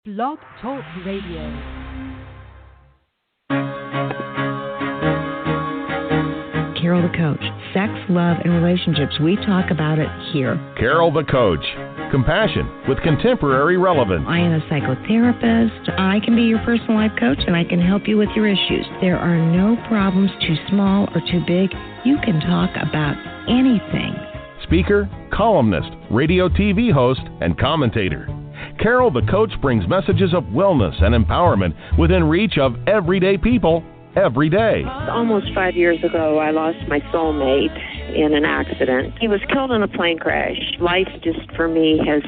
Blog Talk Radio. Carol the Coach. Sex, love, and relationships. We talk about it here. Carol the Coach. Compassion with contemporary relevance. I am a psychotherapist. I can be your personal life coach, and I can help you with your issues. There are no problems too small or too big. You can talk about anything. Speaker, columnist, radio TV host, and commentator. Carol the Coach brings messages of wellness and empowerment within reach of everyday people every day. Almost 5 years ago, I lost my soulmate in an accident. He was killed in a plane crash. Life just, for me, has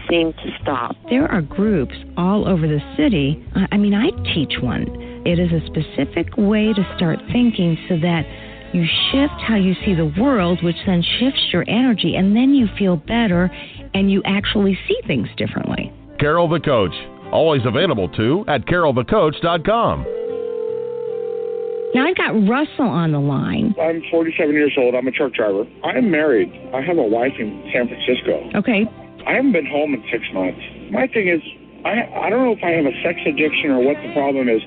seemed to stop. There are groups all over the city. I teach one. It is a specific way to start thinking so that you shift how you see the world, which then shifts your energy, and then you feel better and you actually see things differently. Carol the Coach. Always available too at carolthecoach.com. Now I've got Russell on the line. I'm 47 years old. I'm a truck driver. I'm married. I have a wife in San Francisco. Okay. I haven't been home in 6 months. My thing is, I don't know if I have a sex addiction or what the problem is.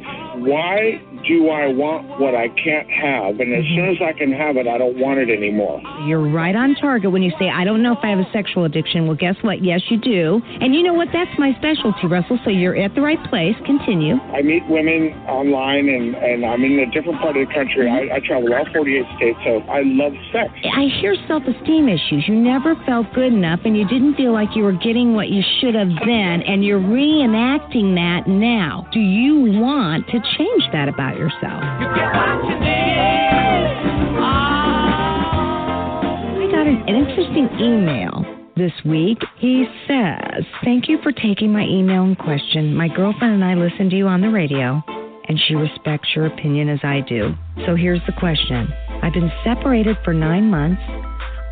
Why do I want what I can't have? And as soon as I can have it, I don't want it anymore. You're right on target when you say, I don't know if I have a sexual addiction. Well, guess what? Yes, you do. And you know what? That's my specialty, Russell. So you're at the right place. Continue. I meet women online, and I'm in a different part of the country. I travel all 48 states, so I love sex. I hear self-esteem issues. You never felt good enough, and you didn't feel like you were getting what you should have then, and you're reenacting that now. Do you want to change that about yourself? I got an interesting email this week. He says, thank you for taking my email in question. My girlfriend and I listen to you on the radio, and she respects your opinion as I do. So here's the question. I've been separated for 9 months.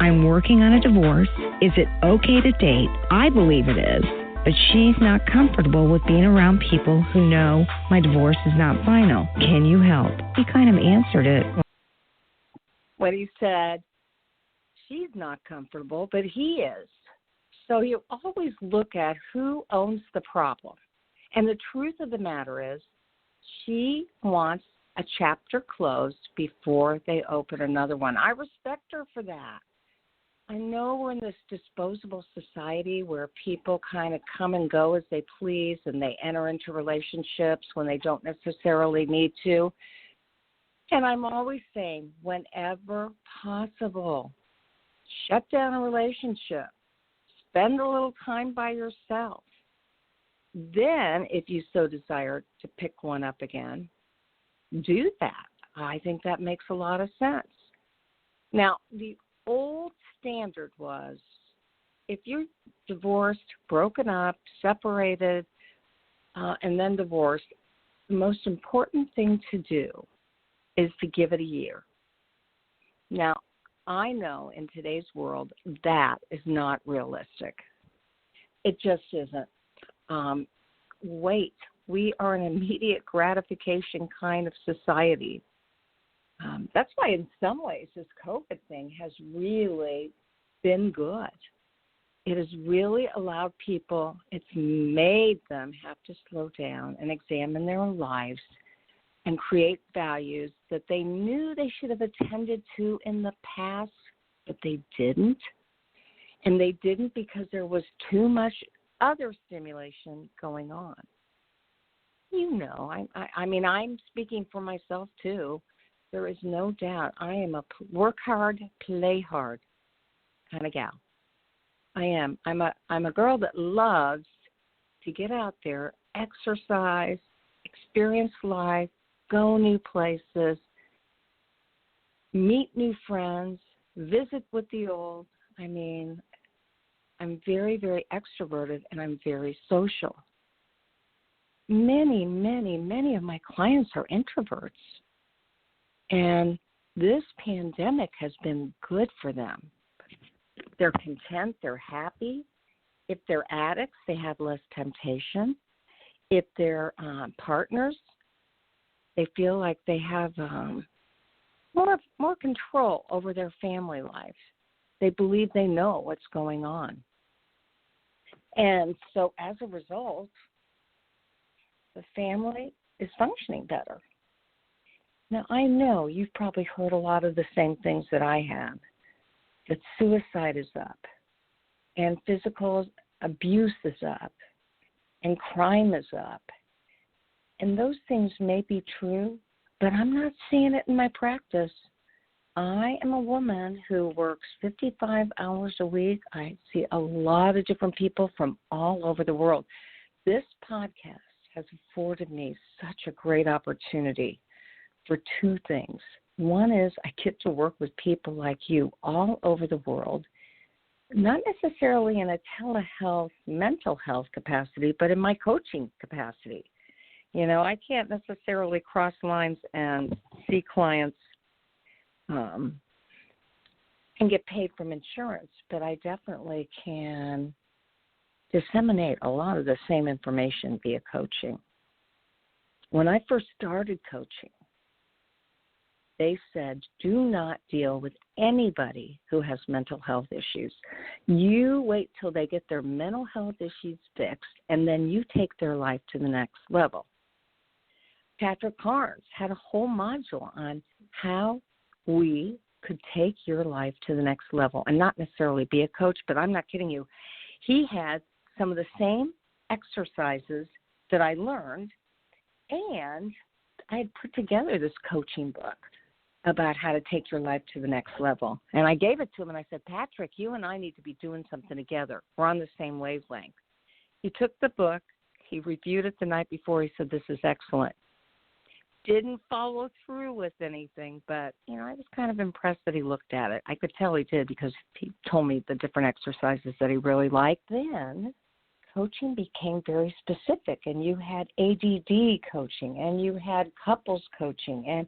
I'm working on a divorce. Is it okay to date? I believe it is. But she's not comfortable with being around people who know my divorce is not final. Can you help? He kind of answered it. When he said, she's not comfortable, but he is. So you always look at who owns the problem. And the truth of the matter is, she wants a chapter closed before they open another one. I respect her for that. I know we're in this disposable society where people kind of come and go as they please and they enter into relationships when they don't necessarily need to. And I'm always saying, whenever possible, shut down a relationship. Spend a little time by yourself. Then, if you so desire to pick one up again, do that. I think that makes a lot of sense. Now, the old standard was if you're divorced, broken up, separated, and then divorced, the most important thing to do is to give it a year. Now, I know in today's world that is not realistic. It just isn't. Wait, we are an immediate gratification kind of society. That's why in some ways this COVID thing has really been good. It has really allowed people, it's made them have to slow down and examine their own lives and create values that they knew they should have attended to in the past, but they didn't. And they didn't because there was too much other stimulation going on. You know, I'm speaking for myself too. There is no doubt I am a work hard, play hard kind of gal. I am. I'm a girl that loves to get out there, exercise, experience life, go new places, meet new friends, visit with the old. I'm very, very extroverted, and I'm very social. Many, many, many of my clients are introverts. And this pandemic has been good for them. They're content. They're happy. If they're addicts, they have less temptation. If they're partners, they feel like they have more control over their family life. They believe they know what's going on. And so as a result, the family is functioning better. Now, I know you've probably heard a lot of the same things that I have, that suicide is up, and physical abuse is up, and crime is up. And those things may be true, but I'm not seeing it in my practice. I am a woman who works 55 hours a week. I see a lot of different people from all over the world. This podcast has afforded me such a great opportunity for two things. One is I get to work with people like you all over the world, not necessarily in a telehealth, mental health capacity, but in my coaching capacity. You know, I can't necessarily cross lines and see clients and get paid from insurance, but I definitely can disseminate a lot of the same information via coaching. When I first started coaching, they said, do not deal with anybody who has mental health issues. You wait till they get their mental health issues fixed, and then you take their life to the next level. Patrick Carnes had a whole module on how we could take your life to the next level, and not necessarily be a coach, but I'm not kidding you. He had some of the same exercises that I learned, and I had put together this coaching book about how to take your life to the next level. And I gave it to him, and I said, Patrick, you and I need to be doing something together. We're on the same wavelength. He took the book. He reviewed it the night before. He said, this is excellent. Didn't follow through with anything, but, you know, I was kind of impressed that he looked at it. I could tell he did because he told me the different exercises that he really liked. Then coaching became very specific, and you had ADD coaching, and you had couples coaching, and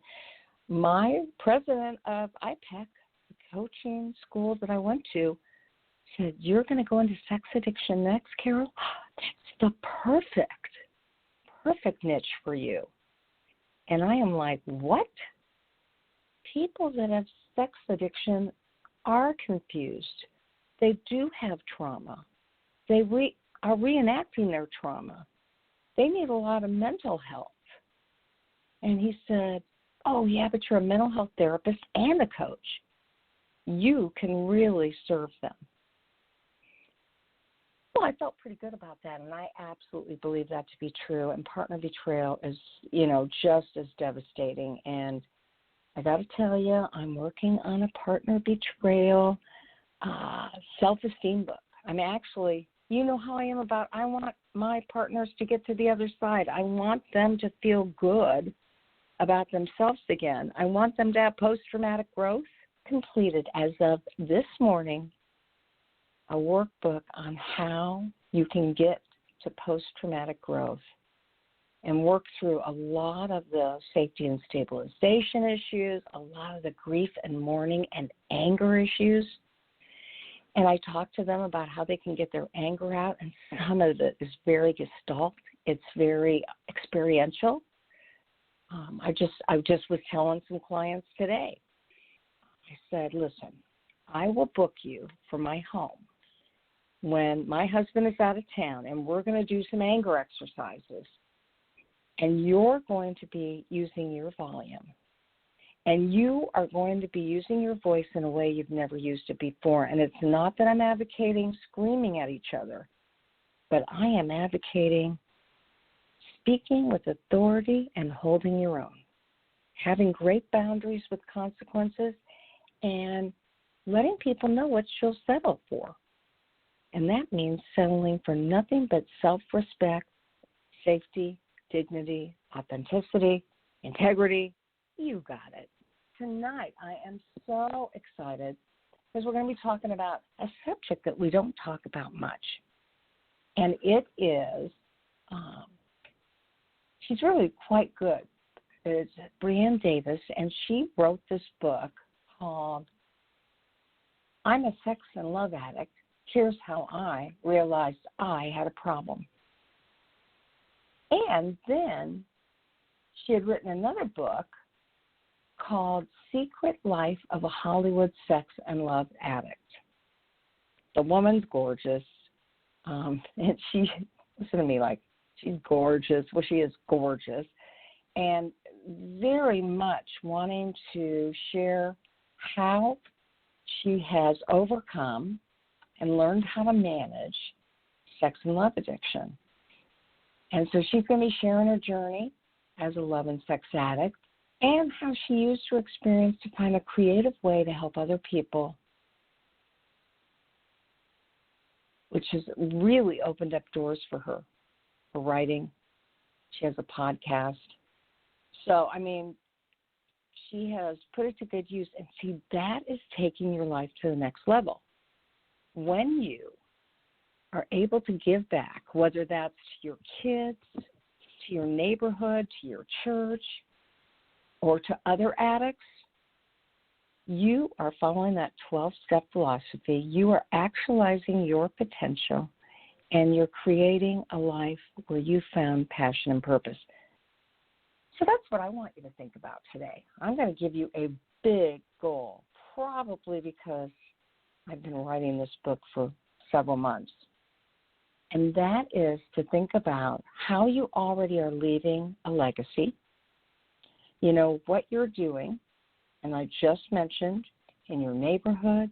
my president of IPEC, the coaching school that I went to, said, you're going to go into sex addiction next, Carol? That's the perfect niche for you. And I am like, what? People that have sex addiction are confused. They do have trauma. They are reenacting their trauma. They need a lot of mental health. And he said, oh, yeah, but you're a mental health therapist and a coach. You can really serve them. Well, I felt pretty good about that, and I absolutely believe that to be true. And partner betrayal is, you know, just as devastating. And I got to tell you, I'm working on a partner betrayal self-esteem book. I'm actually, you know how I am about, I want my partners to get to the other side. I want them to feel good about themselves again. I want them to have post-traumatic growth. Completed as of this morning a workbook on how you can get to post-traumatic growth and work through a lot of the safety and stabilization issues, a lot of the grief and mourning and anger issues. And I talk to them about how they can get their anger out, and some of it is very gestalt. It's very experiential. I just was telling some clients today. I said, listen, I will book you for my home when my husband is out of town, and we're going to do some anger exercises. And you're going to be using your volume. And you are going to be using your voice in a way you've never used it before. And it's not that I'm advocating screaming at each other, but I am advocating speaking with authority and holding your own, having great boundaries with consequences, and letting people know what you'll settle for. And that means settling for nothing but self-respect, safety, dignity, authenticity, integrity. You got it. Tonight, I am so excited because we're going to be talking about a subject that we don't talk about much. And it is, she's really quite good. It's Brianne Davis, and she wrote this book called I'm a Sex and Love Addict. Here's how I realized I had a problem. And then she had written another book called Secret Life of a Hollywood Sex and Love Addict. The woman's gorgeous. And she, listen to me, like, She's gorgeous. Well, she is gorgeous. And very much wanting to share how she has overcome and learned how to manage sex and love addiction. And so she's going to be sharing her journey as a love and sex addict and how she used her experience to find a creative way to help other people, which has really opened up doors for her, for writing. She has a podcast. So, I mean, she has put it to good use. And see, that is taking your life to the next level. When you are able to give back, whether that's to your kids, to your neighborhood, to your church, or to other addicts, you are following that 12-step philosophy. You are actualizing your potential, and you're creating a life where you found passion and purpose. So that's what I want you to think about today. I'm going to give you a big goal, probably because I've been writing this book for several months. And that is to think about how you already are leaving a legacy, you know, what you're doing, and I just mentioned in your neighborhood,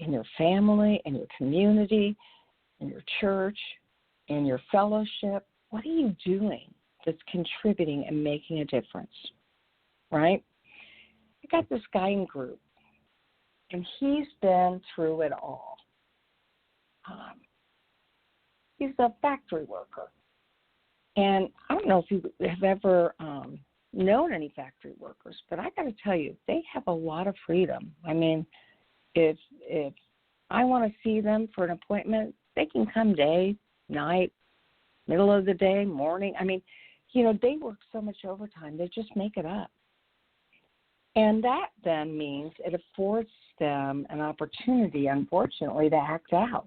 in your family, in your community, in your church, in your fellowship. What are you doing that's contributing and making a difference, right? I got this guy in group, and he's been through it all. He's a factory worker. And I don't know if you have ever known any factory workers, but I got to tell you, they have a lot of freedom. I mean, if I want to see them for an appointment, they can come day, night, middle of the day, morning. I mean, you know, they work so much overtime, they just make it up. And that then means it affords them an opportunity, unfortunately, to act out,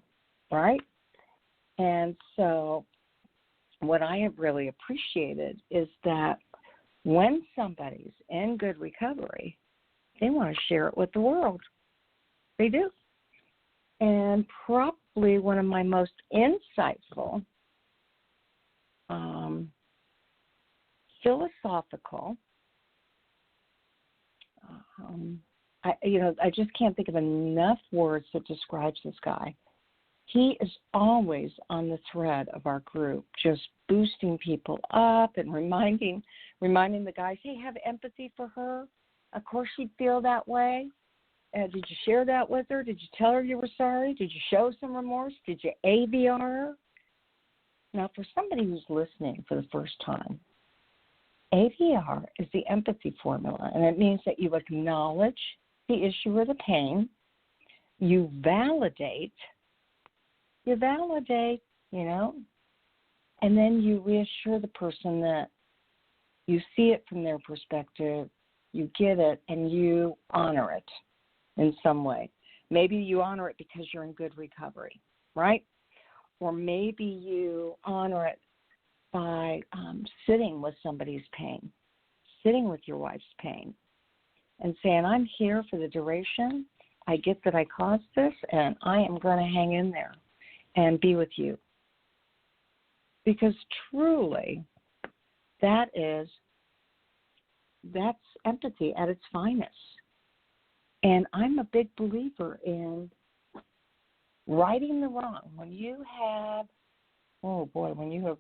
right? And so what I have really appreciated is that when somebody's in good recovery, they want to share it with the world. They do. And probably one of my most insightful, philosophical, I just can't think of enough words that describes this guy. He is always on the thread of our group, just boosting people up and reminding the guys, hey, have empathy for her. Of course she'd feel that way. Did you share that with her? Did you tell her you were sorry? Did you show some remorse? Did you AVR her? Now, for somebody who's listening for the first time, AVR is the empathy formula, and it means that you acknowledge the issue or the pain, you validate, you know, and then you reassure the person that you see it from their perspective, you get it, and you honor it in some way. Maybe you honor it because you're in good recovery, right? Or maybe you honor it by sitting with somebody's pain, sitting with your wife's pain, and saying, I'm here for the duration. I get that I caused this, and I am going to hang in there and be with you. Because truly, that's empathy at its finest. And I'm a big believer in righting the wrong. When you have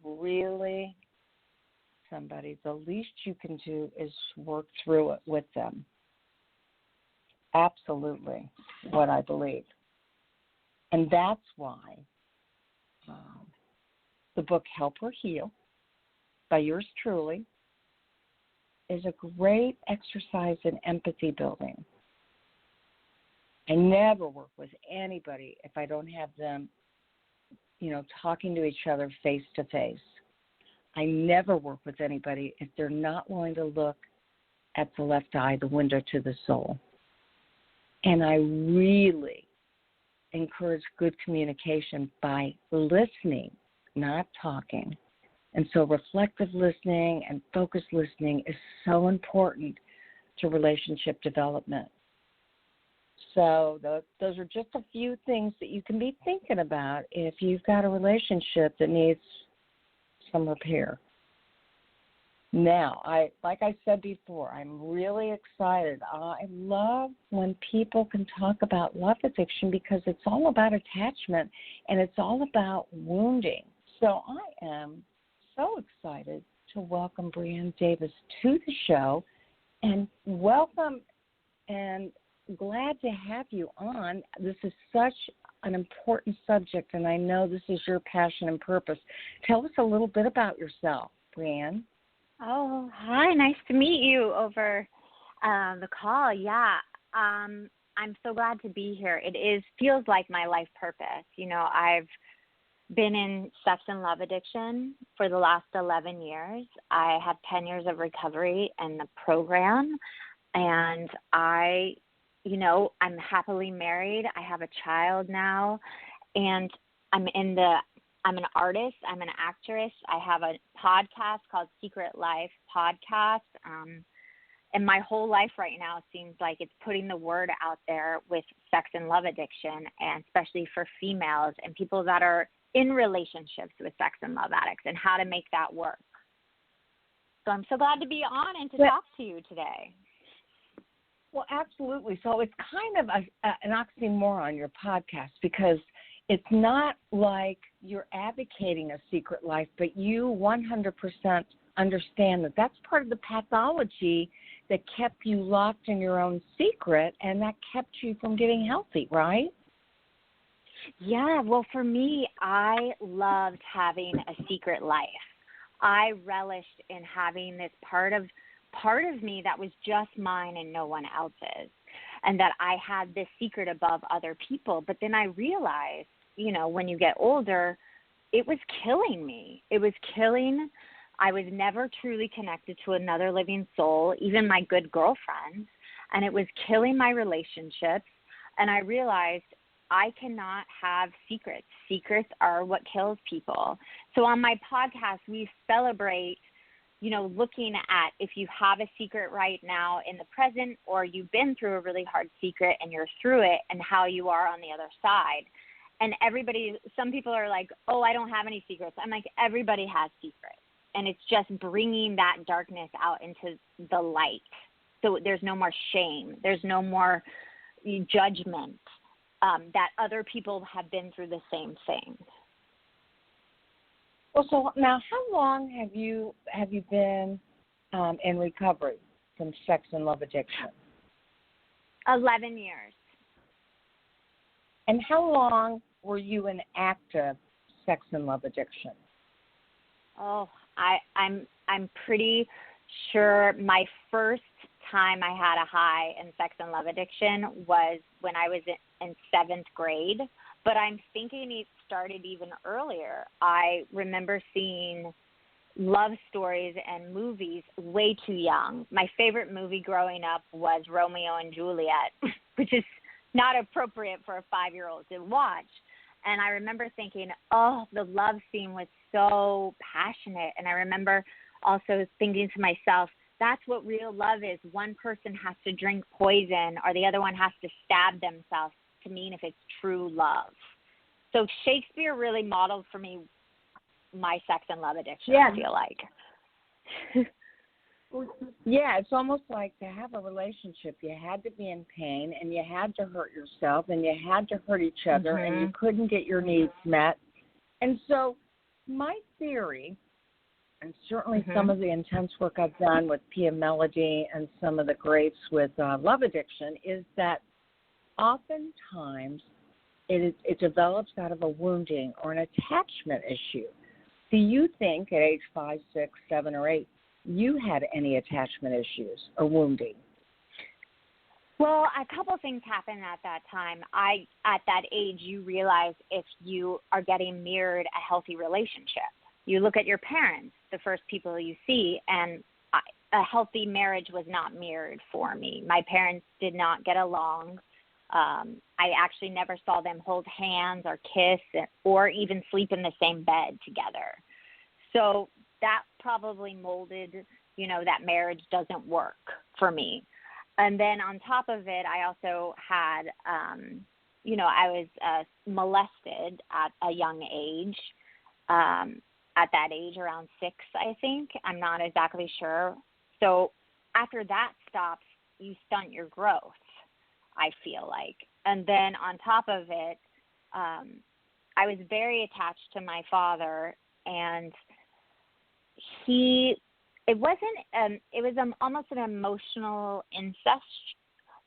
really somebody, the least you can do is work through it with them. Absolutely what I believe. And that's why the book Help Her Heal by yours truly is a great exercise in empathy building. I never work with anybody if I don't have them, talking to each other face to face. I never work with anybody if they're not willing to look at the left eye, the window to the soul. And I really encourage good communication by listening, not talking. And so reflective listening and focused listening is so important to relationship development. So those are just a few things that you can be thinking about if you've got a relationship that needs some repair. Now, like I said before, I'm really excited. I love when people can talk about love addiction because it's all about attachment and it's all about wounding. So I am so excited to welcome Brianne Davis to the show, and welcome and glad to have you on. This is such an important subject, and I know this is your passion and purpose. Tell us a little bit about yourself, Brianne. Oh, hi. Nice to meet you over the call. Yeah, I'm so glad to be here. It feels like my life purpose. You know, I've been in sex and love addiction for the last 11 years. I have 10 years of recovery in the program, and I'm happily married. I have a child now, and I'm an artist. I'm an actress. I have a podcast called Secret Life Podcast. And my whole life right now seems like it's putting the word out there with sex and love addiction, and especially for females and people that are in relationships with sex and love addicts and how to make that work. So I'm so glad to be on and to talk to you today. Well, absolutely. So it's kind of an oxymoron, your podcast, because it's not like you're advocating a secret life, but you 100% understand that that's part of the pathology that kept you locked in your own secret and that kept you from getting healthy, right? Yeah, well, for me, I loved having a secret life. I relished in having this part of me that was just mine and no one else's, and that I had this secret above other people. But then I realized, you know, when you get older, it was killing me. It was killing. I was never truly connected to another living soul, even my good girlfriends, and it was killing my relationships. And I realized I cannot have secrets. Secrets are what kills people. So on my podcast, we celebrate, you know, looking at if you have a secret right now in the present, or you've been through a really hard secret and you're through it, and how you are on the other side. And some people are like, oh, I don't have any secrets. I'm like, everybody has secrets. And it's just bringing that darkness out into the light. So there's no more shame. There's no more judgment, that other people have been through the same thing. Well, so now how long have you been in recovery from sex and love addiction? 11 years. And how long were you in active sex and love addiction? Oh, I'm pretty sure my first time I had a high in sex and love addiction was when I was in 7th grade, but I'm thinking it started even earlier. I remember seeing love stories and movies way too young. My favorite movie growing up was Romeo and Juliet, which is not appropriate for a 5-year-old to watch. And I remember thinking, oh, the love scene was so passionate. And I remember also thinking to myself, that's what real love is. One person has to drink poison, or the other one has to stab themselves to mean if it's true love. So Shakespeare really modeled for me my sex and love addiction, I feel like. Yeah, it's almost like to have a relationship, you had to be in pain, and you had to hurt yourself, and you had to hurt each other, and you couldn't get your needs met. And so my theory, and certainly some of the intense work I've done with Pia Melody and some of the greats with love addiction, is that oftentimes it develops out of a wounding or an attachment issue. Do you think at age 5, 6, 7, or 8, you had any attachment issues or wounding? Well, a couple of things happened at that time. At that age, you realize if you are getting mirrored a healthy relationship. You look at your parents, the first people you see, and a healthy marriage was not mirrored for me. My parents did not get along. I actually never saw them hold hands or kiss or even sleep in the same bed together. So that probably molded, that marriage doesn't work for me. And then on top of it, I also had, I was molested at a young age. at that age, around 6, I think. I'm not exactly sure. So after that stops, you stunt your growth, I feel like. And then on top of it, I was very attached to my father, and it was almost an emotional incest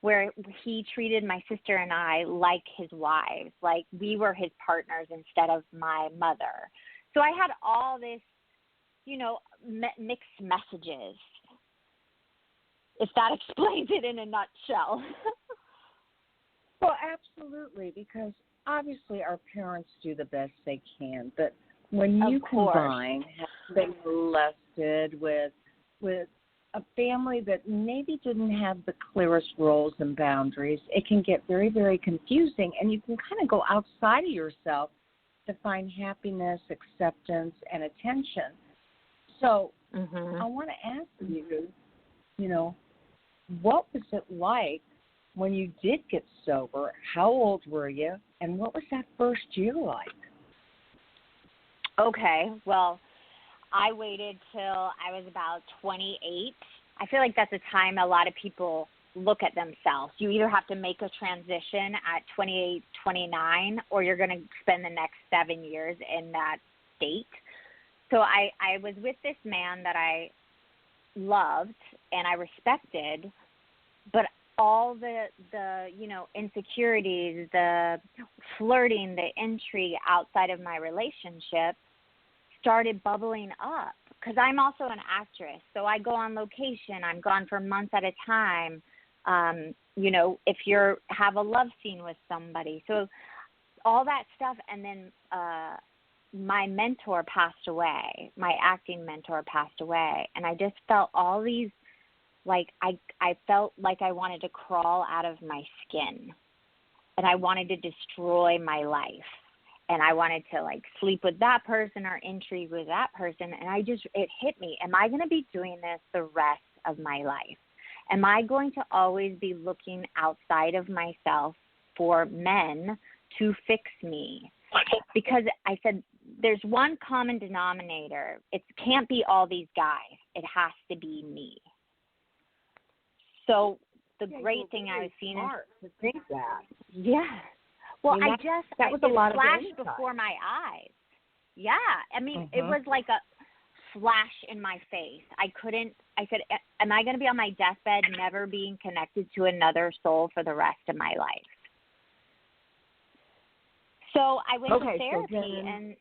where he treated my sister and I like his wives, like we were his partners instead of my mother. So I had all this, mixed messages, if that explains it in a nutshell. Well, absolutely, because obviously our parents do the best they can, but when you combine having been molested with a family that maybe didn't have the clearest roles and boundaries, it can get very, very confusing, and you can kind of go outside of yourself to find happiness, acceptance, and attention. So I want to ask you, what was it like when you did get sober? How old were you, and what was that first year like? Okay, well, I waited till I was about 28. I feel like that's a time a lot of people look at themselves. You either have to make a transition at 28, 29, or you're going to spend the next 7 years in that state. So I was with this man that I loved and I respected, but all the insecurities, the flirting, the intrigue outside of my relationship started bubbling up, because I'm also an actress. So I go on location. I'm gone for months at a time. If you have a love scene with somebody. So all that stuff. And then my mentor passed away. My acting mentor passed away. And I just felt all these, I felt like I wanted to crawl out of my skin. And I wanted to destroy my life. And I wanted to sleep with that person or intrigue with that person. And it hit me. Am I going to be doing this the rest of my life? Am I going to always be looking outside of myself for men to fix me? Because I said, there's one common denominator. It can't be all these guys. It has to be me. So the great thing I was seeing is to think that. Yeah. Well, that was a lot of flashed before my eyes. Yeah. I mean, it was like a flash in my face. I said, am I going to be on my deathbed never being connected to another soul for the rest of my life? So I went to therapy and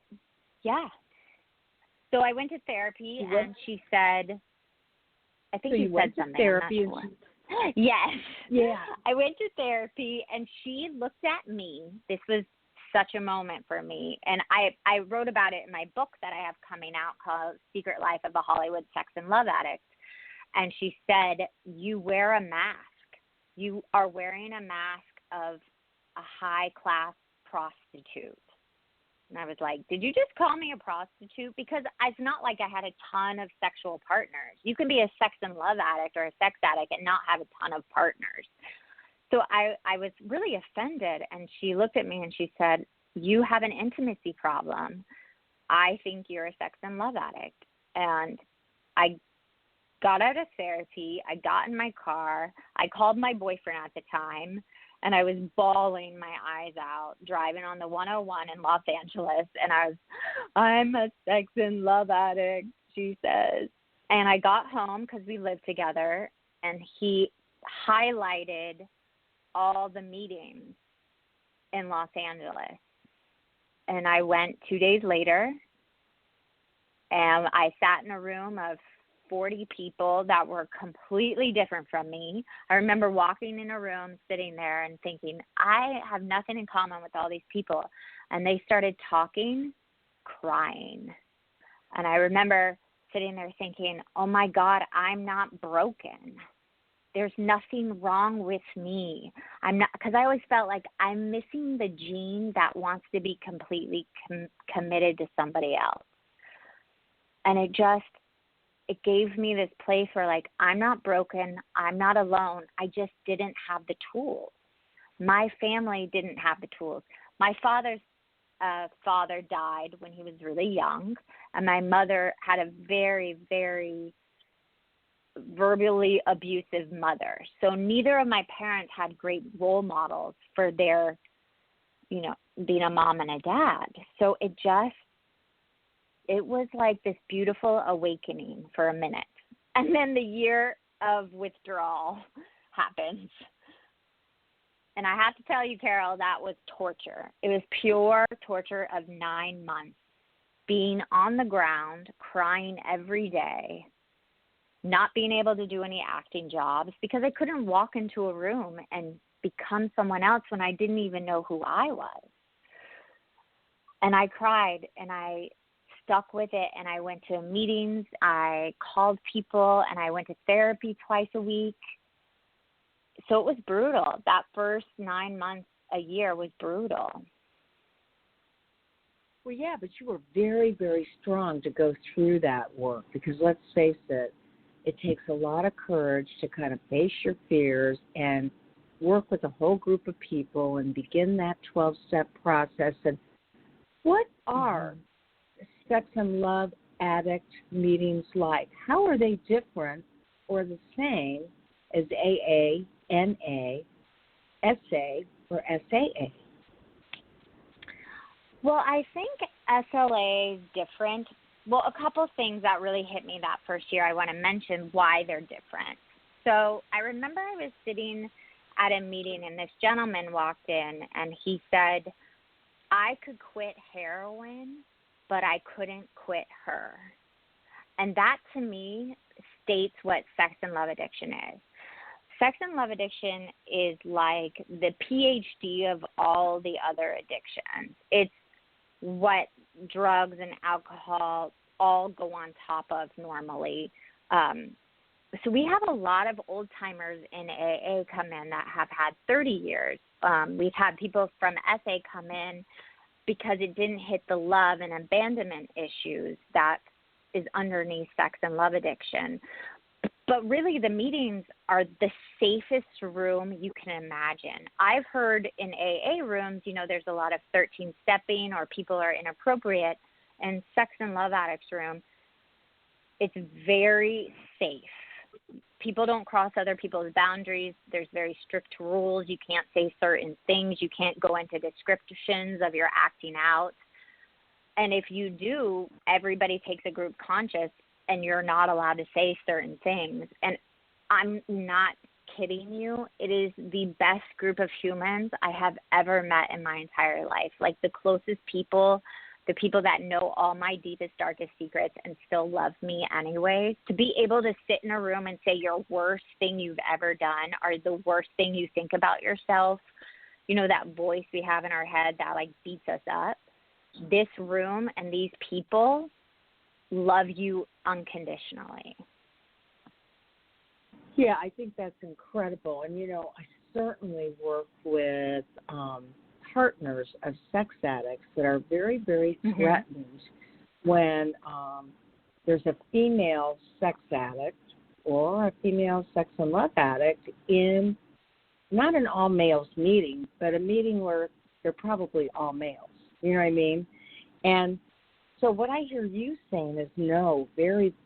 So I went to therapy and she said, I think you said something. Therapy. I'm not sure. Yes. Yeah. I went to therapy and she looked at me. This was such a moment for me. And I wrote about it in my book that I have coming out called Secret Life of the Hollywood Sex and Love Addict. And she said, you wear a mask. You are wearing a mask of a high-class prostitute. And I was like, did you just call me a prostitute? Because it's not like I had a ton of sexual partners. You can be a sex and love addict or a sex addict and not have a ton of partners. So I was really offended. And she looked at me and she said, you have an intimacy problem. I think you're a sex and love addict. And I got out of therapy. I got in my car. I called my boyfriend at the time. And I was bawling my eyes out, driving on the 101 in Los Angeles. And I'm a sex and love addict, she says. And I got home because we lived together. And he highlighted all the meetings in Los Angeles. And I went 2 days later. And I sat in a room of 40 people that were completely different from me. I remember walking in a room, sitting there and thinking, I have nothing in common with all these people. And they started talking, crying. And I remember sitting there thinking, oh my God, I'm not broken. There's nothing wrong with me. I'm not, because I always felt like I'm missing the gene that wants to be completely committed to somebody else. And it gave me this place where I'm not broken. I'm not alone. I just didn't have the tools. My family didn't have the tools. My father's father died when he was really young, and my mother had a very, very verbally abusive mother. So neither of my parents had great role models for their, being a mom and a dad. So it was like this beautiful awakening for a minute. And then the year of withdrawal happens. And I have to tell you, Carol, that was torture. It was pure torture of 9 months, being on the ground, crying every day, not being able to do any acting jobs because I couldn't walk into a room and become someone else when I didn't even know who I was. And I cried, and I stuck with it, and I went to meetings, I called people, and I went to therapy twice a week. So it was brutal. That first 9 months, a year was brutal. Well, yeah, but you were very, very strong to go through that work because let's face it, it takes a lot of courage to kind of face your fears and work with a whole group of people and begin that 12-step process. And what are Sex and Love Addict meetings like? How are they different or the same as AA, NA, SA, or SAA? Well, I think SLA is different. Well, a couple of things that really hit me that first year, I want to mention why they're different. So I remember I was sitting at a meeting, and this gentleman walked in, and he said, I could quit heroin, but I couldn't quit her. And that, to me, states what sex and love addiction is. Sex and love addiction is like the PhD of all the other addictions. It's what drugs and alcohol all go on top of normally. So we have a lot of old-timers in AA come in that have had 30 years. We've had people from SA come in because it didn't hit the love and abandonment issues that is underneath sex and love addiction. But really, the meetings are the safest room you can imagine. I've heard in AA rooms, there's a lot of 13-stepping or people are inappropriate. In Sex and Love Addicts room, it's very safe. People don't cross other people's boundaries. There's very strict rules. You can't say certain things. You can't go into descriptions of your acting out. And if you do, everybody takes a group conscious, and you're not allowed to say certain things. And I'm not kidding you. It is the best group of humans I have ever met in my entire life. Like the closest people, the people that know all my deepest, darkest secrets and still love me anyway. To be able to sit in a room and say your worst thing you've ever done or the worst thing you think about yourself, that voice we have in our head that like beats us up. This room and these people love you unconditionally. Yeah, I think that's incredible. And, I certainly work with partners of sex addicts that are very, very threatened when there's a female sex addict or a female sex and love addict in not an all-males meeting, but a meeting where they're probably all males. You know what I mean? And so what I hear you saying is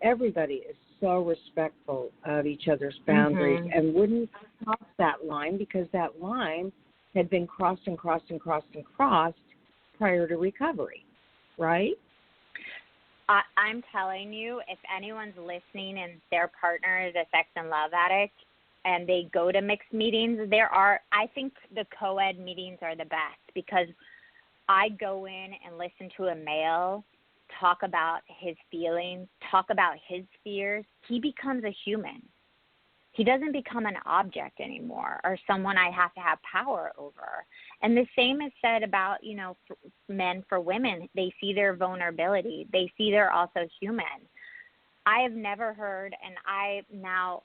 everybody is so respectful of each other's boundaries and wouldn't cross that line because that line had been crossed and crossed and crossed and crossed prior to recovery, right? I'm telling you, if anyone's listening and their partner is a sex and love addict and they go to mixed meetings, I think the co-ed meetings are the best because I go in and listen to a male talk about his feelings, talk about his fears. He becomes a human. He doesn't become an object anymore or someone I have to have power over. And the same is said about, men for women. They see their vulnerability. They see they're also human. I have never heard, and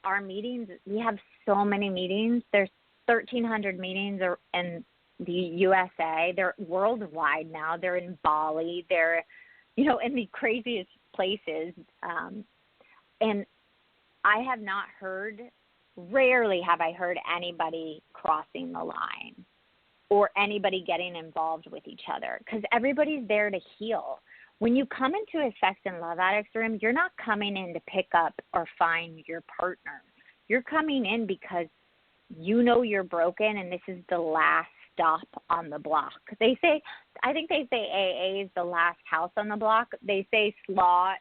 our meetings, we have so many meetings. There's 1,300 meetings in the USA. They're worldwide now. They're in Bali. They're in the craziest places. And I have not rarely have I heard anybody crossing the line. or anybody getting involved with each other, because everybody's there to heal. When you come into a sex and love addicts room, you're not coming in to pick up or find your partner. You're coming in because you know you're broken and this is the last stop on the block. I think they say AA is the last house on the block. They say SLAW,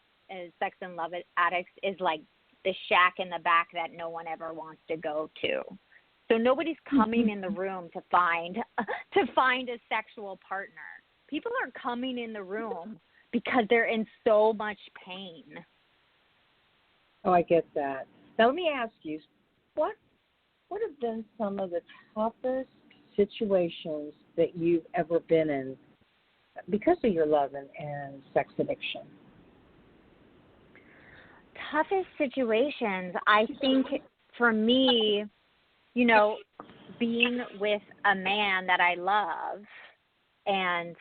sex and love addicts, is like the shack in the back that no one ever wants to go to. So nobody's coming in the room to find a sexual partner. People are coming in the room because they're in so much pain. Oh, I get that. Now let me ask you, what have been some of the toughest situations that you've ever been in because of your love and sex addiction? Toughest situations, I think for me, you know, being with a man that I love and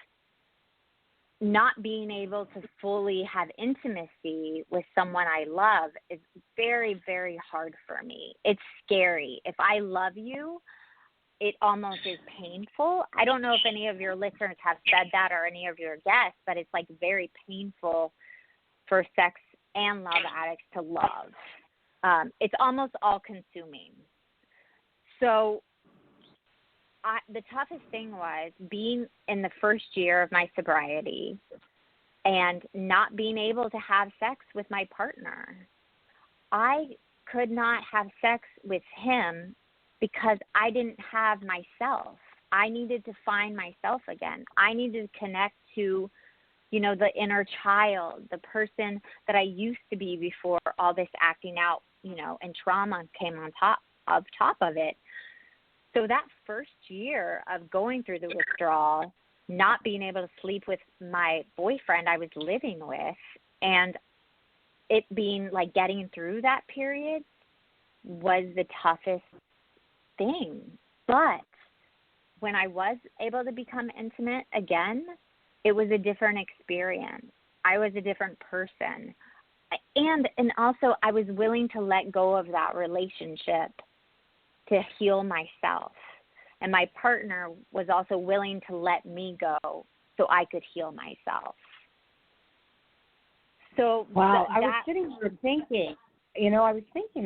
not being able to fully have intimacy with someone I love is very, very hard for me. It's scary. If I love you, it almost is painful. I don't know if any of your listeners have said that or any of your guests, but it's like very painful for sex and love addicts to love. It's almost all consuming. So the toughest thing was being in the first year of my sobriety and not being able to have sex with my partner. I could not have sex with him because I didn't have myself. I needed to find myself again. I needed to connect to, you know, the inner child, the person that I used to be before all this acting out, you know, and trauma came on top of it. So that first year of going through the withdrawal, not being able to sleep with my boyfriend I was living with, and it being like getting through that period was the toughest thing. But when I was able to become intimate again, it was a different experience. I was a different person. And also I was willing to let go of that relationship to heal myself. And my partner was also willing to let me go so I could heal myself. So wow, I was sitting here thinking,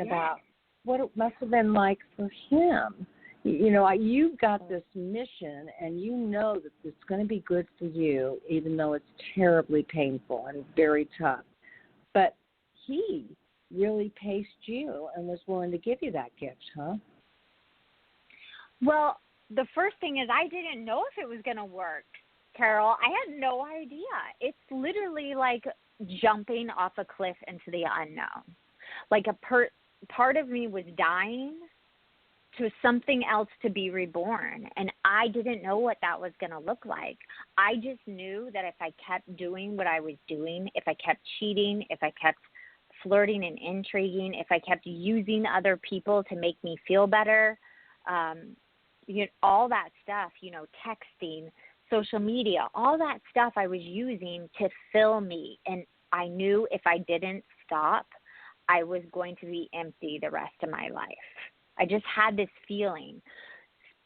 about what it must have been like for him. You know, you've got this mission and you know that it's going to be good for you, even though it's terribly painful and very tough. But he really paced you and was willing to give you that gift, huh? Well, the first thing is I didn't know if it was going to work, Carol. I had no idea. It's literally like jumping off a cliff into the unknown. Like part of me was dying to something else to be reborn, and I didn't know what that was going to look like. I just knew that if I kept doing what I was doing, if I kept cheating, if I kept flirting and intriguing, if I kept using other people to make me feel better, all that stuff, texting, social media, all that stuff I was using to fill me. And I knew if I didn't stop, I was going to be empty the rest of my life. I just had this feeling.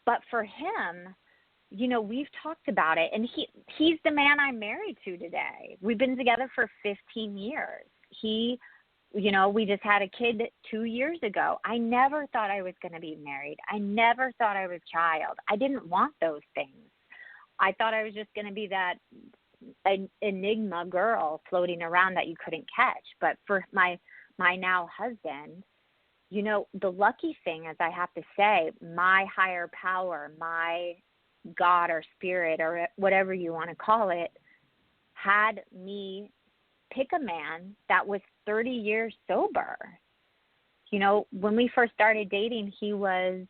But for him, we've talked about it, and he's the man I'm married to today. We've been together for 15 years. We just had a kid 2 years ago. I never thought I was going to be married. I never thought I was a child. I didn't want those things. I thought I was just going to be that enigma girl floating around that you couldn't catch. But for my now husband, the lucky thing is, I have to say, my higher power, my God or spirit or whatever you want to call it, had me pick a man that was 30 years sober. When we first started dating, he was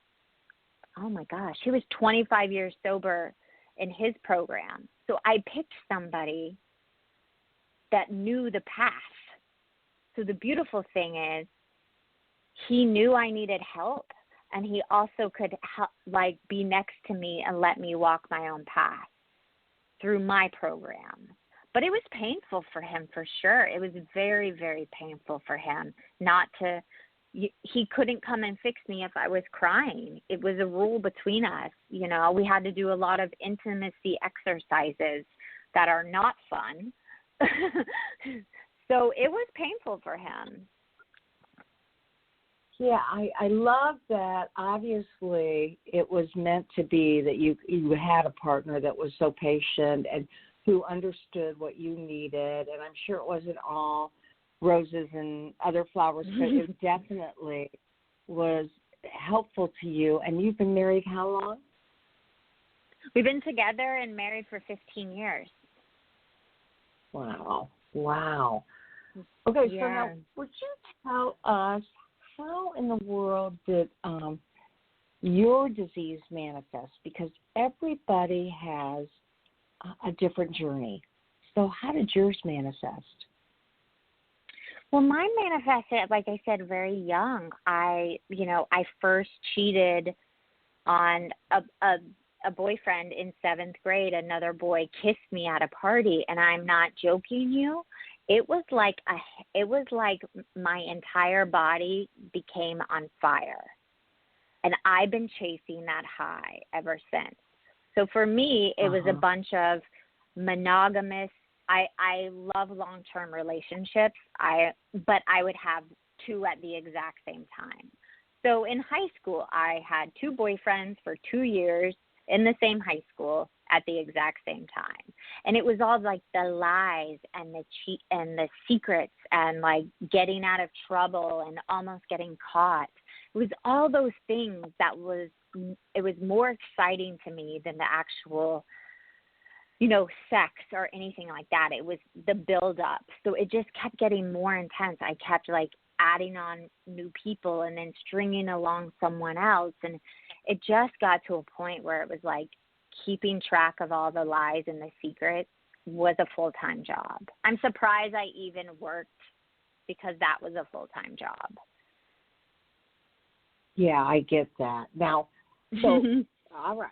25 years sober in his program. So I picked somebody that knew the path. So the beautiful thing is, he knew I needed help, and he also could be next to me and let me walk my own path through my program. But it was painful for him, for sure. It was very, very painful for him not to he couldn't come and fix me if I was crying. It was a rule between us. You know, we had to do a lot of intimacy exercises that are not fun. So it was painful for him. Yeah, I love that. Obviously, it was meant to be that you had a partner that was so patient and who understood what you needed. And I'm sure it wasn't all roses and other flowers, but it definitely was helpful to you. And you've been married how long? We've been together and married for 15 years. Wow. Okay, yeah. So now, would you tell us how in the world did your disease manifest? Because everybody has a different journey. So how did yours manifest? Well, mine manifested, like I said, very young. I first cheated on a boyfriend in 7th grade. Another boy kissed me at a party, and I'm not joking you. It was like my entire body became on fire. And I've been chasing that high ever since. So for me, it was a bunch of monogamous. I love long-term relationships. But I would have 2 at the exact same time. So in high school, I had 2 boyfriends for 2 years in the same high school at the exact same time. And it was all like the lies and the cheat and the secrets and like getting out of trouble and almost getting caught. It was all those things it was more exciting to me than the actual, sex or anything like that. It was the build up. So it just kept getting more intense. I kept like adding on new people and then stringing along someone else. And it just got to a point where it was like keeping track of all the lies and the secrets was a full-time job. I'm surprised I even worked because that was a full-time job. Yeah, I get that. Now, so, all right.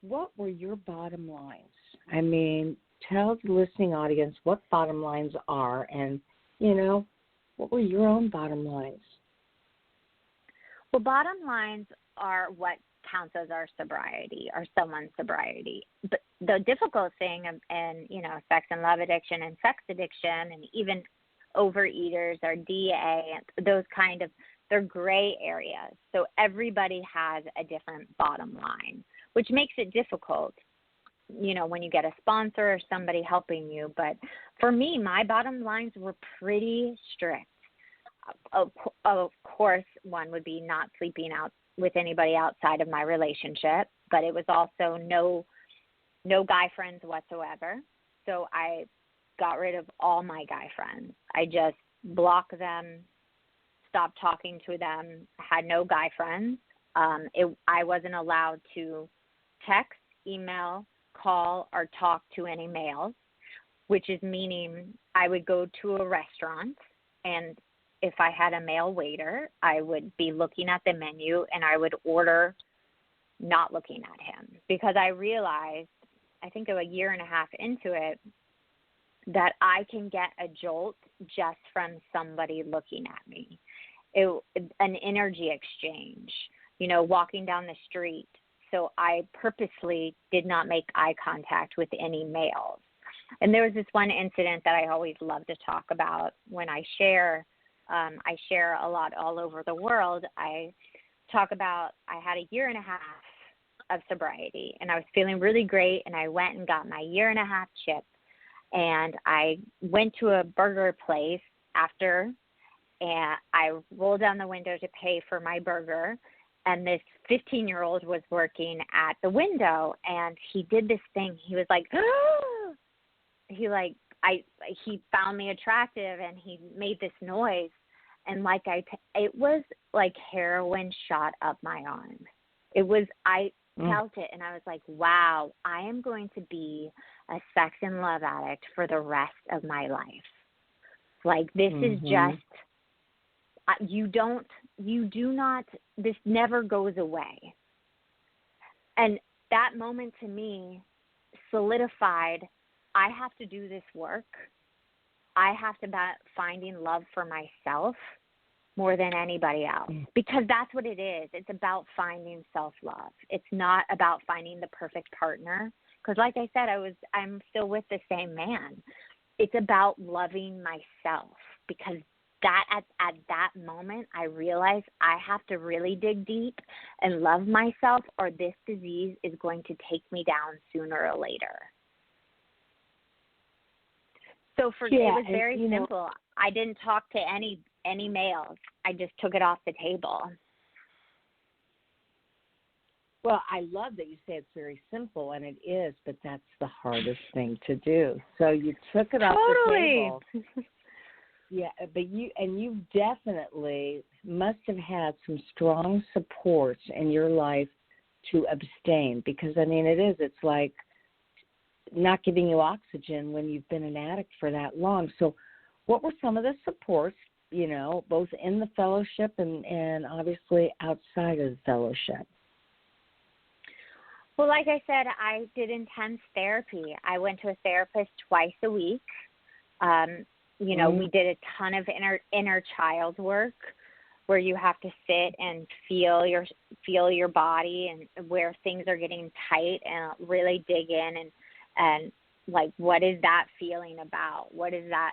What were your bottom lines? I mean, tell the listening audience what bottom lines are and, what were your own bottom lines? Well, bottom lines are what counts as our sobriety or someone's sobriety. But the difficult thing in, sex and love addiction and sex addiction and even overeaters or DA, those kind of, they're gray areas. So everybody has a different bottom line, which makes it difficult, when you get a sponsor or somebody helping you. But for me, my bottom lines were pretty strict. Of course, one would be not sleeping out with anybody outside of my relationship, but it was also no guy friends whatsoever. So I got rid of all my guy friends. I just blocked them, stopped talking to them, had no guy friends. I wasn't allowed to text, email, call, or talk to any males, which is meaning I would go to a restaurant, and if I had a male waiter, I would be looking at the menu and I would order not looking at him, because I realized, I think a year and a half into it, that I can get a jolt just from somebody looking at me. An energy exchange, walking down the street. So I purposely did not make eye contact with any males. And there was this one incident that I always love to talk about when I share a lot all over the world. I talk about I had a year and a half of sobriety, and I was feeling really great, and I went and got my year and a half chip, and I went to a burger place after, and I rolled down the window to pay for my burger, and this 15-year-old was working at the window, and he did this thing. He was like, he found me attractive, and he made this noise, and it was like heroin shot up my arm. I felt it, and I was like, wow, I am going to be a sex and love addict for the rest of my life. Like, this is just, this never goes away. And that moment to me solidified, I have to do this work. I have to be finding love for myself. more than anybody else, because that's what it is. It's about finding self-love. It's not about finding the perfect partner, because like I said, I'm still with the same man. It's about loving myself, because that at that moment I realized I have to really dig deep and love myself, or this disease is going to take me down sooner or later. So for me, it was very simple. I didn't talk to any males. I just took it off the table. Well, I love that you say it's very simple, and it is, but that's the hardest thing to do. So you took it off the table. Yeah, but you definitely must have had some strong supports in your life to abstain, because it's like not giving you oxygen when you've been an addict for that long. So what were some of the supports, both in the fellowship and obviously outside of the fellowship? Well, like I said, I did intense therapy. I went to a therapist twice a week. We did a ton of inner child work, where you have to sit and feel your body and where things are getting tight, and really dig in and like, what is that feeling about? What is that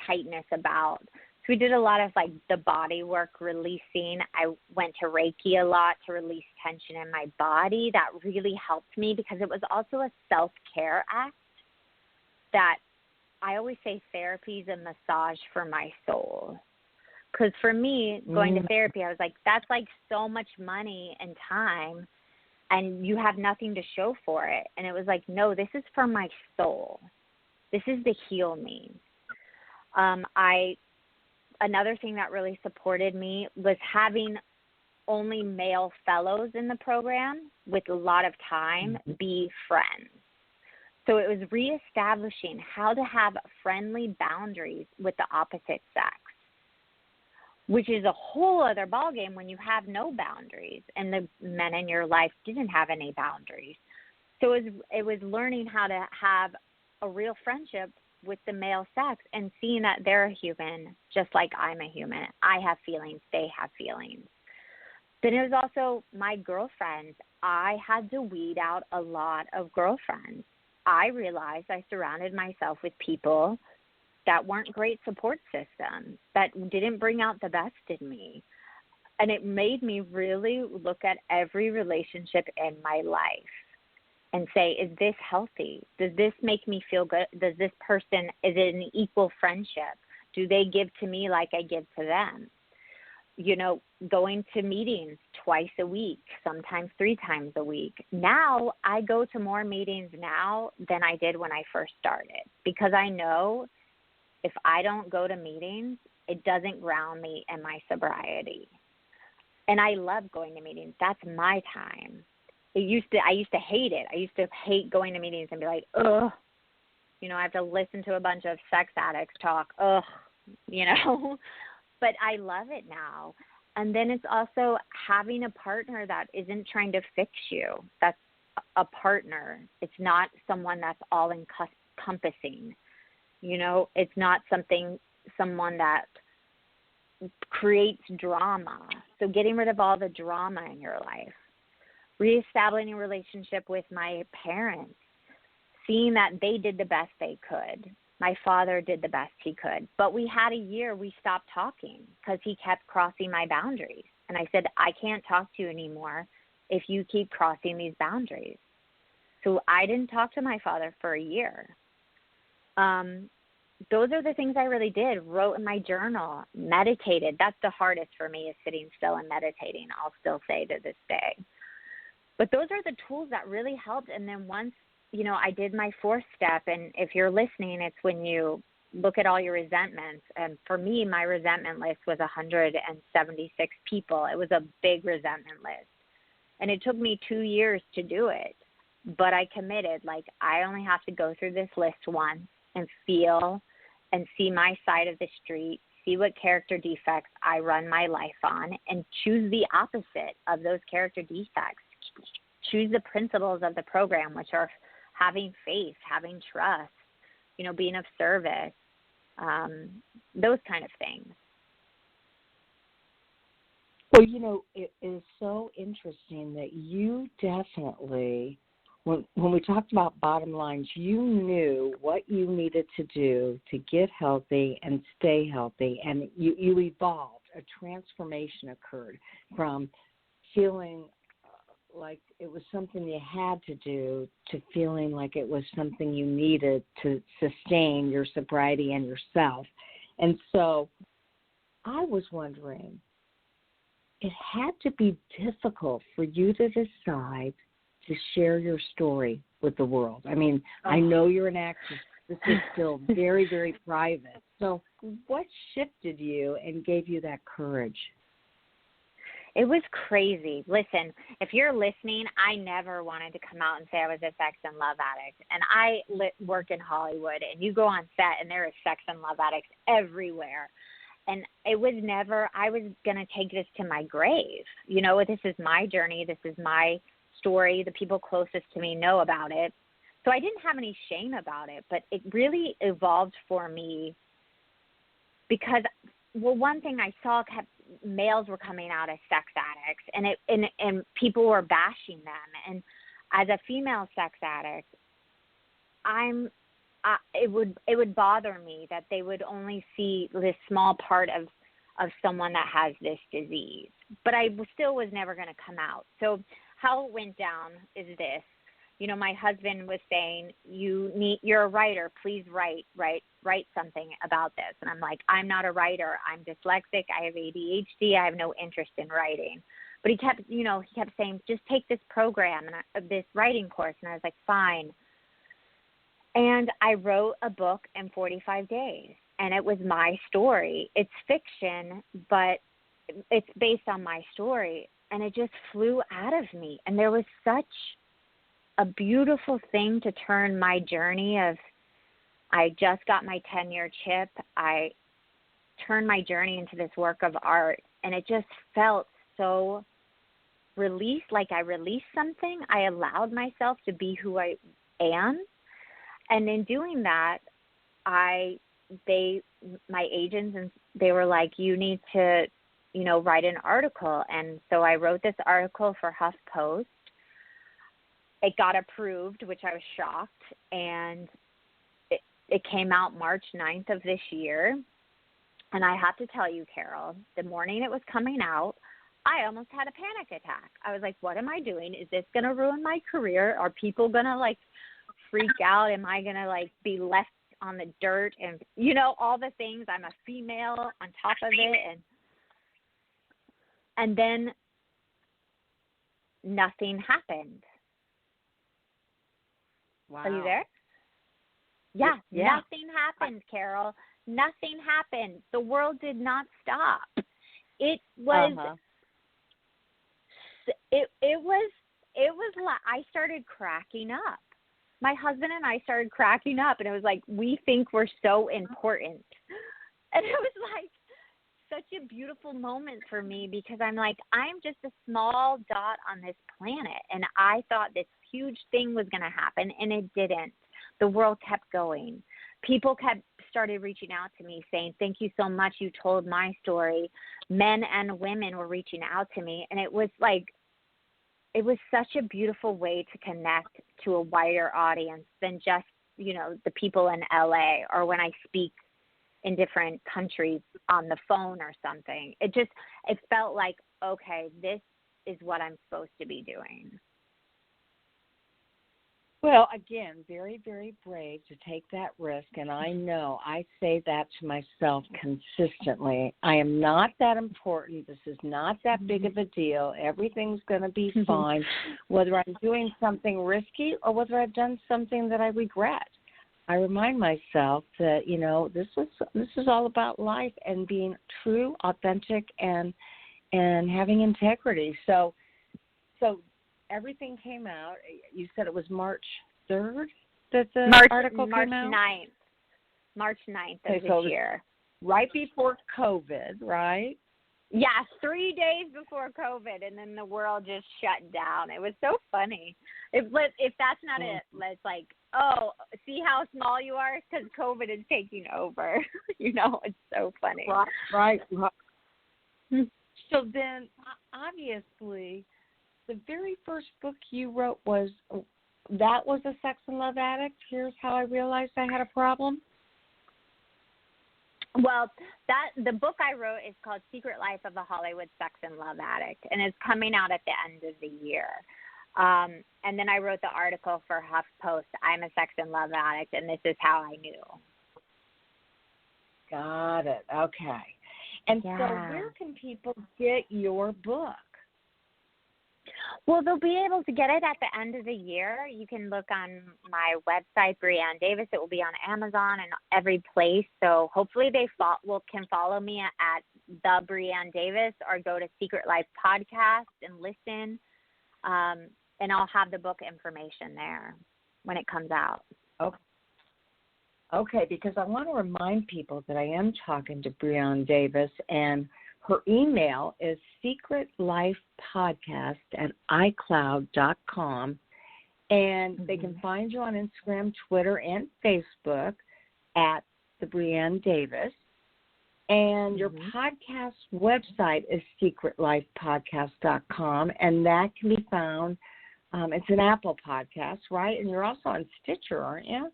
tightness about? So we did a lot of like the body work, releasing. I went to Reiki a lot to release tension in my body. That really helped me, because it was also a self-care act. That I always say therapy is a massage for my soul. Because for me, going to therapy, I was like, that's like so much money and time, and you have nothing to show for it. And it was like, no, this is for my soul. This is to heal me. Another thing that really supported me was having only male fellows in the program with a lot of time be friends. So it was reestablishing how to have friendly boundaries with the opposite sex, which is a whole other ballgame when you have no boundaries, and the men in your life didn't have any boundaries. So it was learning how to have a real friendship with the male sex, and seeing that they're a human just like I'm a human. I have feelings, they have feelings. Then it was also my girlfriends. I had to weed out a lot of girlfriends. I realized I surrounded myself with people that weren't great support systems, that didn't bring out the best in me. And it made me really look at every relationship in my life and say, is this healthy? Does this make me feel good? Does this person, is it an equal friendship? Do they give to me like I give to them? Going to meetings twice a week, sometimes 3 times a week. Now I go to more meetings now than I did when I first started, because I know if I don't go to meetings, it doesn't ground me in my sobriety. And I love going to meetings. That's my time. I used to hate it. I used to hate going to meetings and be like, ugh, I have to listen to a bunch of sex addicts talk, ugh, but I love it now. And then it's also having a partner that isn't trying to fix you. That's a partner. It's not someone that's all encompassing. It's not someone that creates drama. So getting rid of all the drama in your life. Reestablishing a relationship with my parents, seeing that they did the best they could. My father did the best he could. But we had a year we stopped talking because he kept crossing my boundaries. And I said, I can't talk to you anymore if you keep crossing these boundaries. So I didn't talk to my father for a year. Those are the things I really did. Wrote in my journal, meditated. That's the hardest for me, is sitting still and meditating, I'll still say to this day. But those are the tools that really helped. And then once, I did my 4th step, and if you're listening, it's when you look at all your resentments. And for me, my resentment list was 176 people. It was a big resentment list. And it took me 2 years to do it. But I committed, I only have to go through this list once and feel and see my side of the street, see what character defects I run my life on, and choose the opposite of those character defects. Choose the principles of the program, which are having faith, having trust, being of service, those kind of things. So, it is so interesting that you definitely, when we talked about bottom lines, you knew what you needed to do to get healthy and stay healthy, and you evolved. A transformation occurred from feeling like it was something you had to do to feeling like it was something you needed to sustain your sobriety and yourself. And so I was wondering, it had to be difficult for you to decide to share your story with the world. I mean, I know you're an actress. This is still very, very private. So what shifted you and gave you that courage? It was crazy. Listen, if you're listening, I never wanted to come out and say I was a sex and love addict. And I work in Hollywood, and you go on set, and there are sex and love addicts everywhere. And it was never, I was going to take this to my grave. This is my journey. This is my story. The people closest to me know about it. So I didn't have any shame about it, but it really evolved for me because, one thing I saw males were coming out as sex addicts, and people were bashing them. And as a female sex addict, it would bother me that they would only see this small part of someone that has this disease. But I still was never going to come out. So how it went down is this. My husband was saying, you're a writer. Please write something about this. And I'm like, I'm not a writer. I'm dyslexic. I have ADHD. I have no interest in writing. But he kept saying, just take this program and this writing course. And I was like, fine. And I wrote a book in 45 days. And it was my story. It's fiction, but it's based on my story. And it just flew out of me. And there was such a beautiful thing to turn my journey of, I just got my 10-year chip. I turned my journey into this work of art, and it just felt so released, like I released something. I allowed myself to be who I am. And in doing that, my agents, and they were like, you need to, write an article. And so I wrote this article for HuffPost. It got approved, which I was shocked, and it came out March 9th of this year. And I have to tell you, Carol, the morning it was coming out, I almost had a panic attack. I was like, what am I doing? Is this going to ruin my career? Are people going to, freak out? Am I going to, be left on the dirt? And, all the things. I'm a female on top of it. And then nothing happened. Wow. Are you there? Yeah, nothing happened, Carol. Nothing happened. The world did not stop. It was, I started cracking up. My husband and I started cracking up, and it was like, we think we're so important. And it was like such a beautiful moment for me because I'm like, I'm just a small dot on this planet, and I thought this huge thing was going to happen, and it didn't. The world kept going. People started reaching out to me saying, thank you so much. You told my story. Men and women were reaching out to me, and it was such a beautiful way to connect to a wider audience than just, the people in LA or when I speak in different countries on the phone or something. It felt like, okay, this is what I'm supposed to be doing. Well, again, very, very brave to take that risk, and I know I say that to myself consistently. I am not that important. This is not that big of a deal. Everything's going to be fine, whether I'm doing something risky or whether I've done something that I regret. I remind myself that, this is all about life and being true, authentic, and having integrity. So everything came out. You said it was March 3rd that the article came out? March 9th of this year. Right before COVID, right? Yeah, 3 days before COVID, and then the world just shut down. It was so funny. If that's not it, let's see how small you are because COVID is taking over. It's so funny. Right. So then, obviously, the very first book you wrote was a Sex and Love Addict. Here's how I realized I had a problem. Well, the book I wrote is called Secret Life of a Hollywood Sex and Love Addict, and it's coming out at the end of the year. And then I wrote the article for HuffPost, I'm a Sex and Love Addict, and this is how I knew. Got it. Okay. And so where can people get your book? Well, they'll be able to get it at the end of the year. You can look on my website, Brianne Davis. It will be on Amazon and every place. So hopefully they can follow me at the Brianne Davis or go to Secret Life Podcast and listen. And I'll have the book information there when it comes out. Okay, because I want to remind people that I am talking to Brianne Davis, and her email is secretlifepodcast@icloud.com, and they can find you on Instagram, Twitter, and Facebook at the Brianne Davis. And your podcast website is secretlifepodcast.com, and that can be found. It's an Apple podcast, right? And you're also on Stitcher, aren't you?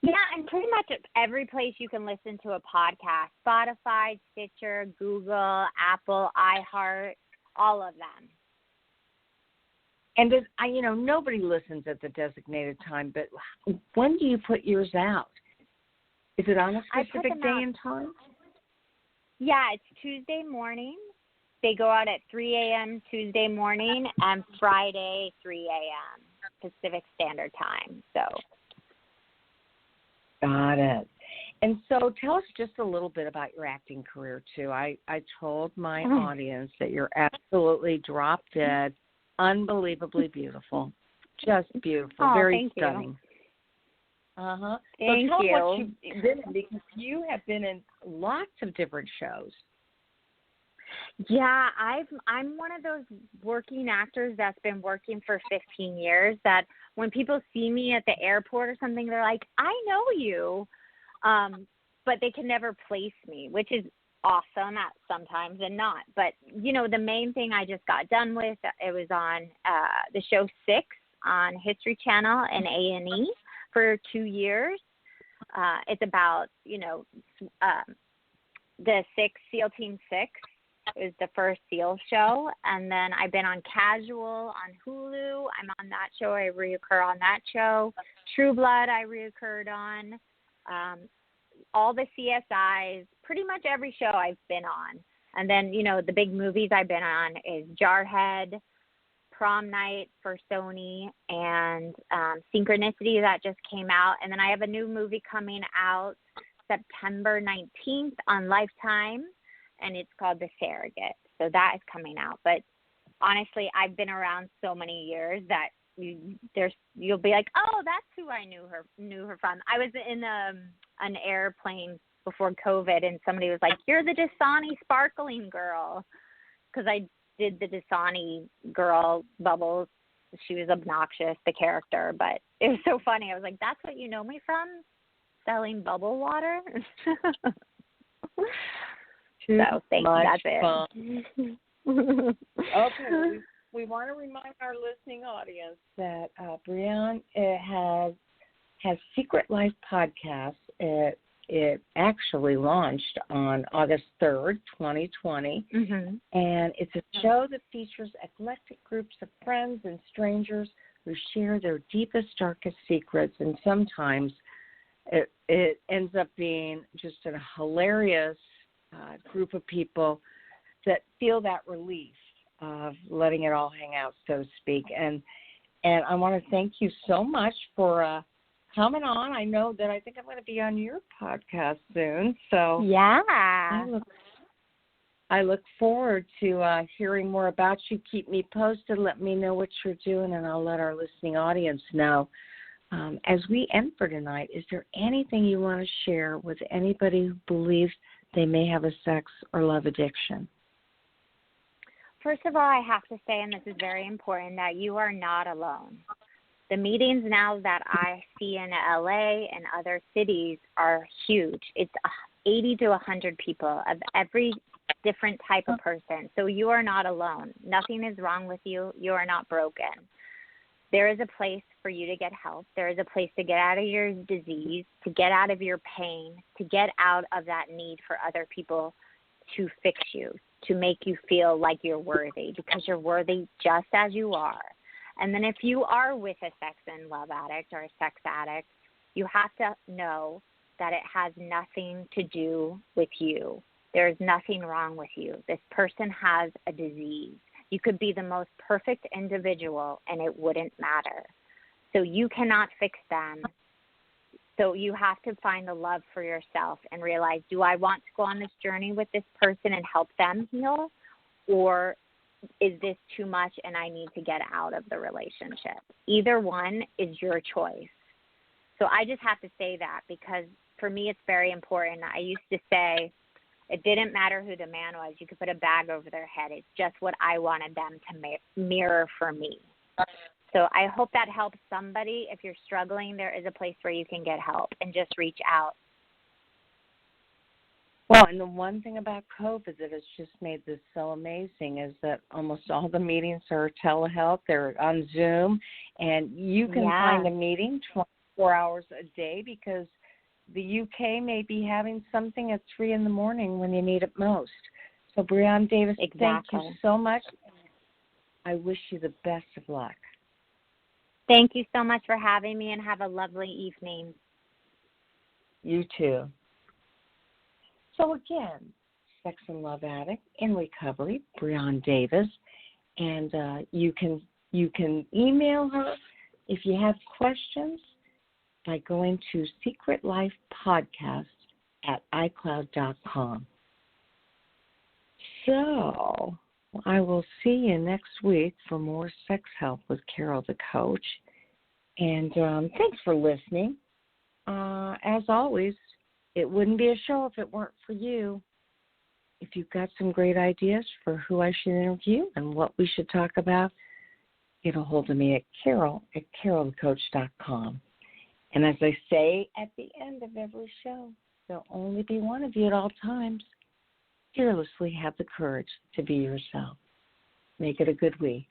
Yeah, and pretty much every place you can listen to a podcast, Spotify, Stitcher, Google, Apple, iHeart, all of them. And nobody listens at the designated time, but when do you put yours out? Is it on a specific day and time? Yeah, it's Tuesday morning. They go out at 3 a.m. Tuesday morning and Friday 3 a.m. Pacific Standard Time. So. Got it. And so tell us just a little bit about your acting career, too. I told my audience that you're absolutely drop dead, unbelievably beautiful. Just beautiful, very stunning. Uh-huh. Thank so tell you. What you've been in, because you have been in lots of different shows. Yeah, I'm one of those working actors that's been working for 15 years that when people see me at the airport or something, they're like, I know you, but they can never place me, which is awesome at sometimes and not. But, the main thing I just got done with, it was on the show 6 on History Channel and A&E for 2 years. It's about, the SEAL Team 6. It was the first SEAL show, and then I've been on Casual on Hulu. I'm on that show. I reoccur on that show. True Blood I reoccurred on. All the CSIs, pretty much every show I've been on. And then, the big movies I've been on is Jarhead, Prom Night for Sony, and Synchronicity that just came out. And then I have a new movie coming out September 19th on Lifetime, and it's called The Surrogate. So that is coming out. But honestly, I've been around so many years that you'll be like, oh, that's who I knew her from. I was in an airplane before COVID, and somebody was like, you're the Dasani sparkling girl, because I did the Dasani girl, Bubbles. She was obnoxious, the character, but it was so funny. I was like, that's what you know me from? Selling bubble water? So thanks. That's it. Okay, we want to remind our listening audience that Brianne has Secret Life Podcast. It actually launched on August 3rd, 2020, and it's a show that features eclectic groups of friends and strangers who share their deepest, darkest secrets, and sometimes it ends up being just a hilarious group of people that feel that relief of letting it all hang out, so to speak. And I want to thank you so much for coming on. I think I'm going to be on your podcast soon. So yeah, I look forward to hearing more about you. Keep me posted. Let me know what you're doing, and I'll let our listening audience know. As we end for tonight, is there anything you want to share with anybody who believes they may have a sex or love addiction? First of all, I have to say, and this is very important, that you are not alone. The meetings now that I see in LA and other cities are huge. It's 80 to 100 people of every different type of person. So you are not alone. Nothing is wrong with you. You are not broken. There is a place for you to get help. There is a place to get out of your disease, to get out of your pain, to get out of that need for other people to fix you, to make you feel like you're worthy, because you're worthy just as you are. And then if you are with a sex and love addict or a sex addict, you have to know that it has nothing to do with you. There's nothing wrong with you. This person has a disease. You could be the most perfect individual and it wouldn't matter. So you cannot fix them. So you have to find the love for yourself and realize, do I want to go on this journey with this person and help them heal? Or is this too much and I need to get out of the relationship? Either one is your choice. So I just have to say that, because for me it's very important. I used to say it didn't matter who the man was. You could put a bag over their head. It's just what I wanted them to mirror for me. So I hope that helps somebody. If you're struggling, there is a place where you can get help, and just reach out. Well, and the one thing about COVID that has just made this so amazing is that almost all the meetings are telehealth. They're on Zoom, and you can find a meeting 24 hours a day, because the UK may be having something at 3 in the morning when you need it most. So, Brianne Davis, thank you so much. I wish you the best of luck. Thank you so much for having me, and have a lovely evening. You too. So again, sex and love addict in recovery, Brianne Davis, and you can email her if you have questions by going to secretlifepodcast@icloud.com. So I will see you next week for more sex help with Carol the Coach. And thanks for listening. As always, it wouldn't be a show if it weren't for you. If you've got some great ideas for who I should interview and what we should talk about, get a hold of me at carolthecoach.com. And as I say at the end of every show, there'll only be one of you at all times. Fearlessly have the courage to be yourself. Make it a good week.